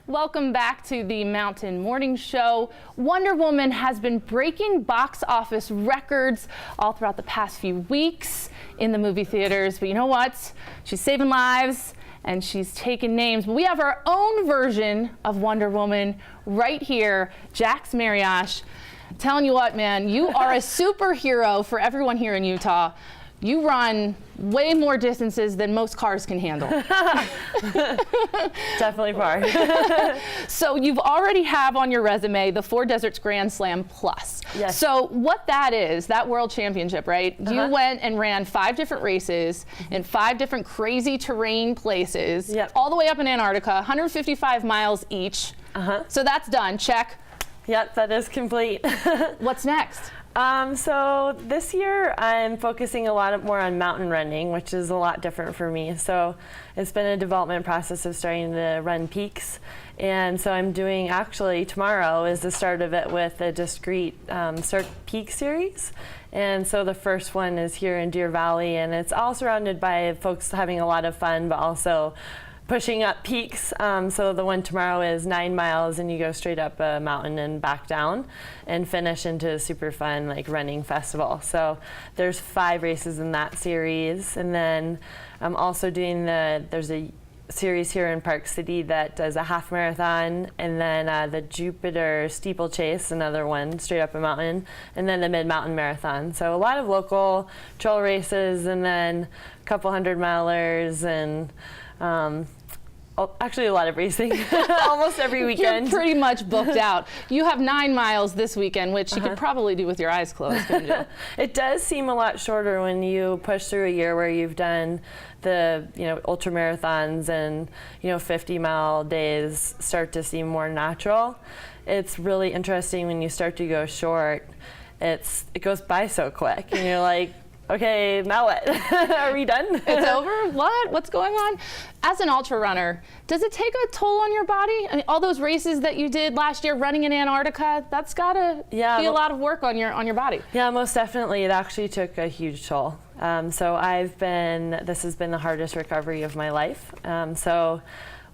Welcome back to the Mountain Morning Show. Wonder Woman has been breaking box office records all throughout the past few weeks in the movie theaters. But you know what? She's saving lives and she's taking names. But we have our own version of Wonder Woman right here. Jax Mariash. Telling you what, man, you are a superhero for everyone here in Utah. You run way more distances than most cars can handle. Definitely far. So you've already have on your resume the Four Deserts Grand Slam Plus. Yes. So what that is, that world championship, right? You went and ran 5 different races in 5 different crazy terrain places, all the way up in Antarctica, 155 miles each. So that's done, check. Yep, that is complete. What's next? So this year I'm focusing a lot more on mountain running, which is a lot different for me. So it's been a development process of starting to run peaks. And so I'm doing, actually tomorrow is the start of it with a discrete peak series. And so the first one is here in Deer Valley, and it's all surrounded by folks having a lot of fun, but also pushing up peaks. So the one tomorrow is 9 miles and you go straight up a mountain and back down and finish into a super fun like running festival. So there's 5 races in that series. And then I'm also doing there's a series here in Park City that does a half marathon, and then the Jupiter steeplechase, another one straight up a mountain, and then the mid-mountain marathon. So a lot of local trail races, and then a couple 100-milers, and actually a lot of racing almost every weekend. You're pretty much booked out. You have 9 miles this weekend, which you could probably do with your eyes closed, couldn't you? It does seem a lot shorter when you push through a year where you've done the ultra marathons, and 50-mile days start to seem more natural. It's really interesting when you start to go short. It goes by so quick, and you're like, okay, now what? Are we done? It's over? What? What's going on? As an ultra runner, does it take a toll on your body? I mean, all those races that you did last year running in Antarctica, that's gotta be a lot of work on your body. Yeah, most definitely. It actually took a huge toll. So this has been the hardest recovery of my life. So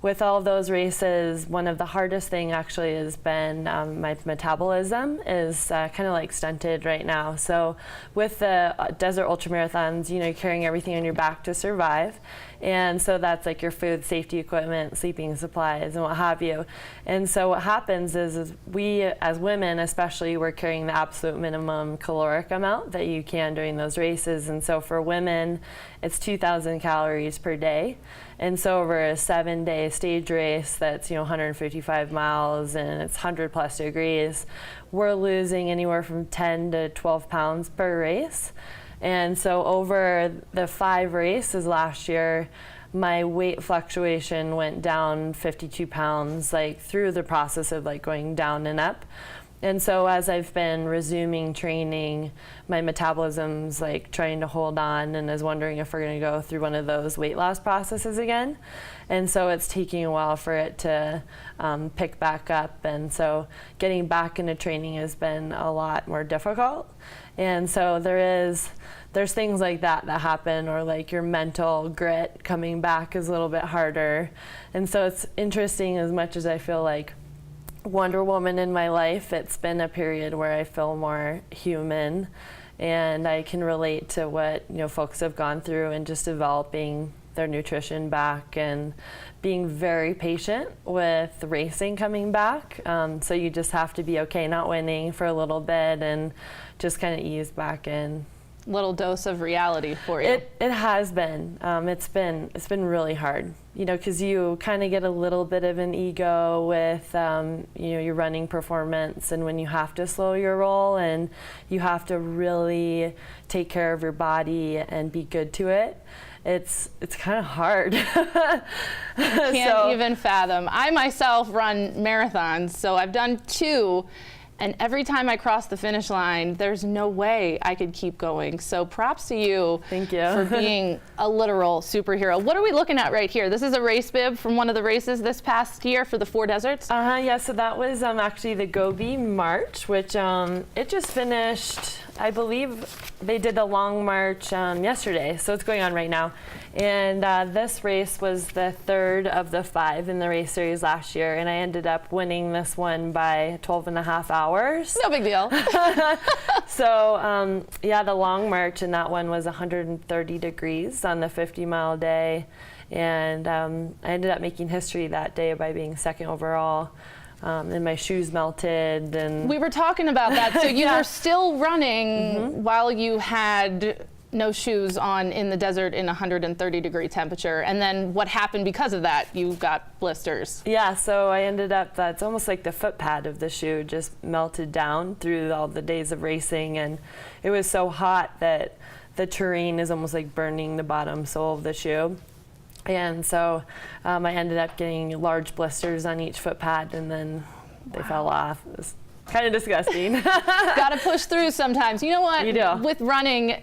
with all of those races, one of the hardest thing actually has been my metabolism is kind of like stunted right now. So with the desert ultramarathons, you're carrying everything on your back to survive. And so that's like your food, safety equipment, sleeping supplies, and what have you. And so what happens is we, as women especially, we're carrying the absolute minimum caloric amount that you can during those races. And so for women, it's 2,000 calories per day. And so over a 7-day stage race that's 155 miles and it's 100+ degrees, we're losing anywhere from 10 to 12 pounds per race. And so over the 5 races last year, my weight fluctuation went down 52 pounds, like through the process of like going down and up. And so as I've been resuming training, my metabolism's like trying to hold on and is wondering if we're gonna go through one of those weight loss processes again. And so it's taking a while for it to pick back up. And so getting back into training has been a lot more difficult. And so there's things like that happen, or like your mental grit coming back is a little bit harder. And so it's interesting, as much as I feel like Wonder Woman in my life, it's been a period where I feel more human, and I can relate to what folks have gone through and just developing their nutrition back and being very patient with racing coming back. So you just have to be okay not winning for a little bit and just kind of ease back in. Little dose of reality for you. It has been. It's been really hard, because you kind of get a little bit of an ego with your running performance, and when you have to slow your roll and you have to really take care of your body and be good to it. It's kind of hard. Can't even fathom. I myself run marathons, so I've done 2. And every time I cross the finish line, there's no way I could keep going. So props to you. Thank you. For being a literal superhero. What are we looking at right here? This is a race bib from one of the races this past year for the Four Deserts? Yeah, so that was actually the Gobi March, which it just finished I believe they did the long march yesterday, so it's going on right now. And this race was the third of the 5 in the race series last year, and I ended up winning this one by 12 and a half hours. No big deal. So yeah, the long march in that one was 130 degrees on the 50-mile day, and I ended up making history that day by being second overall. And my shoes melted, and we were talking about that. So you were still running while you had no shoes on in the desert in 130-degree temperature. And then what happened because of that? You got blisters. Yeah, so I ended up, it's almost like the foot pad of the shoe just melted down through all the days of racing. And it was so hot that the terrain is almost like burning the bottom sole of the shoe. And so I ended up getting large blisters on each foot pad, and then they fell off. It was kind of disgusting. Got to push through sometimes. You know what? You do. With running,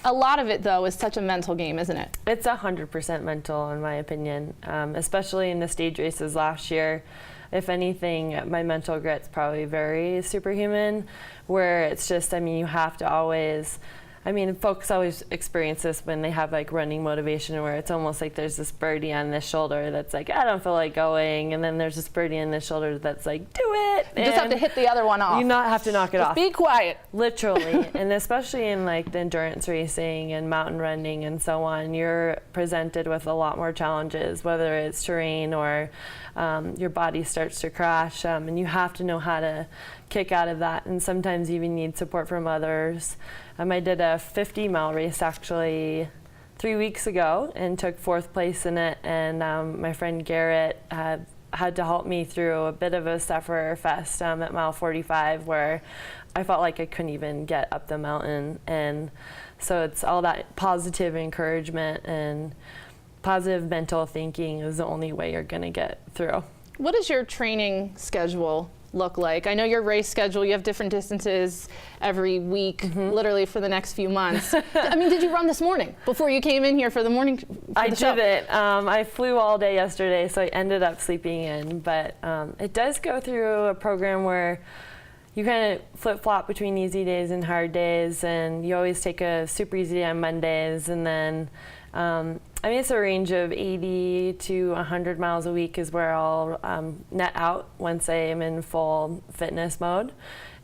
a lot of it, though, is such a mental game, isn't it? It's 100% mental, in my opinion, especially in the stage races last year. If anything, my mental grit's probably very superhuman, where it's just, I mean, you have to always, I mean, folks always experience this when they have like running motivation, where it's almost like there's this birdie on this shoulder that's like, I don't feel like going, and then there's this birdie on this shoulder that's like, do it. You just have to hit the other one off. You not have to knock it off. Be quiet. Literally, and especially in like the endurance racing and mountain running and so on, you're presented with a lot more challenges, whether it's terrain or your body starts to crash, and you have to know how to kick out of that, and sometimes even need support from others. I did a 50-mile race actually 3 weeks ago and took 4th place in it, and my friend Garrett had to help me through a bit of a sufferfest at mile 45, where I felt like I couldn't even get up the mountain. And so it's all that positive encouragement and positive mental thinking is the only way you're going to get through. What is your training schedule look like? I know your race schedule, you have different distances every week, literally for the next few months. I mean, did you run this morning before you came in here for the morning? I didn't. I flew all day yesterday, so I ended up sleeping in. But it does go through a program where you kind of flip-flop between easy days and hard days, and you always take a super easy day on Mondays, and then I mean, it's a range of 80 to 100 miles a week is where I'll net out once I am in full fitness mode.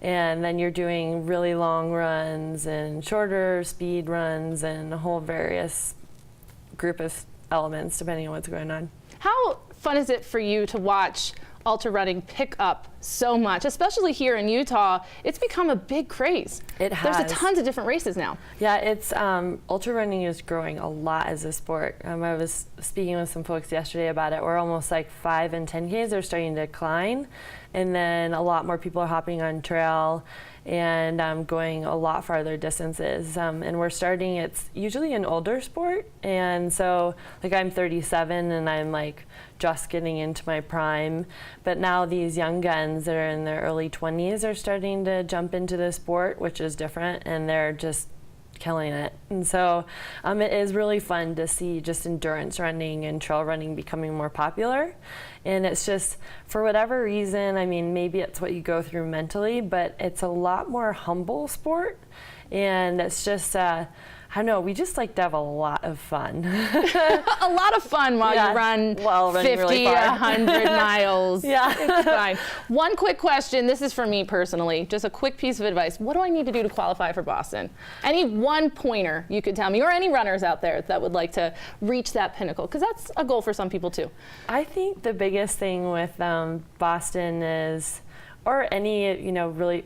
And then you're doing really long runs and shorter speed runs and a whole various group of elements depending on what's going on. How fun is it for you to watch ultra running pick up so much, especially here in Utah? It's become a big craze. It has. There's a tons of different races now. Yeah, it's ultra running is growing a lot as a sport. I was speaking with some folks yesterday about it. We're almost like 5 and 10Ks are starting to decline, and then a lot more people are hopping on trail and going a lot farther distances. And we're starting, it's usually an older sport, and so like I'm 37 and I'm like just getting into my prime, but now these young guns that are in their early 20s are starting to jump into the sport, which is different, and they're just killing it. And so it is really fun to see just endurance running and trail running becoming more popular. And it's just, for whatever reason, I mean, maybe it's what you go through mentally, but it's a lot more humble sport. And it's just, I don't know, we just like to have a lot of fun. A lot of fun while you run 50, really 100 miles. Yeah. It's fine. One quick question, this is for me personally, just a quick piece of advice. What do I need to do to qualify for Boston? Any one pointer you could tell me, or any runners out there that would like to reach that pinnacle? Because that's a goal for some people too. I think the biggest thing with Boston is, or any, you know, really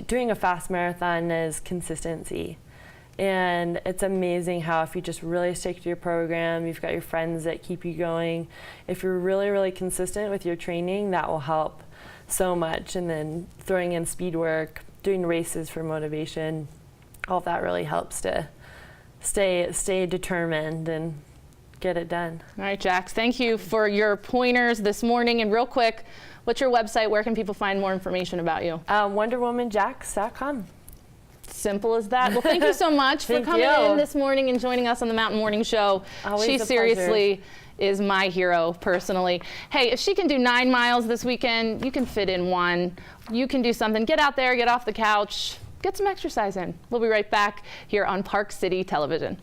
doing a fast marathon, is consistency. And it's amazing how if you just really stick to your program, you've got your friends that keep you going. If you're really, really consistent with your training, that will help so much. And then throwing in speed work, doing races for motivation, all of that really helps to stay determined and get it done. All right, Jax, thank you for your pointers this morning. And real quick, what's your website? Where can people find more information about you? WonderWomanJax.com. Simple as that. Well, thank you so much for coming in this morning and joining us on the Mountain Morning Show. Always she a seriously is my hero personally. Hey, if she can do 9 miles this weekend, you can fit in 1. You can do something. Get out there, get off the couch, get some exercise in. We'll be right back here on Park City Television.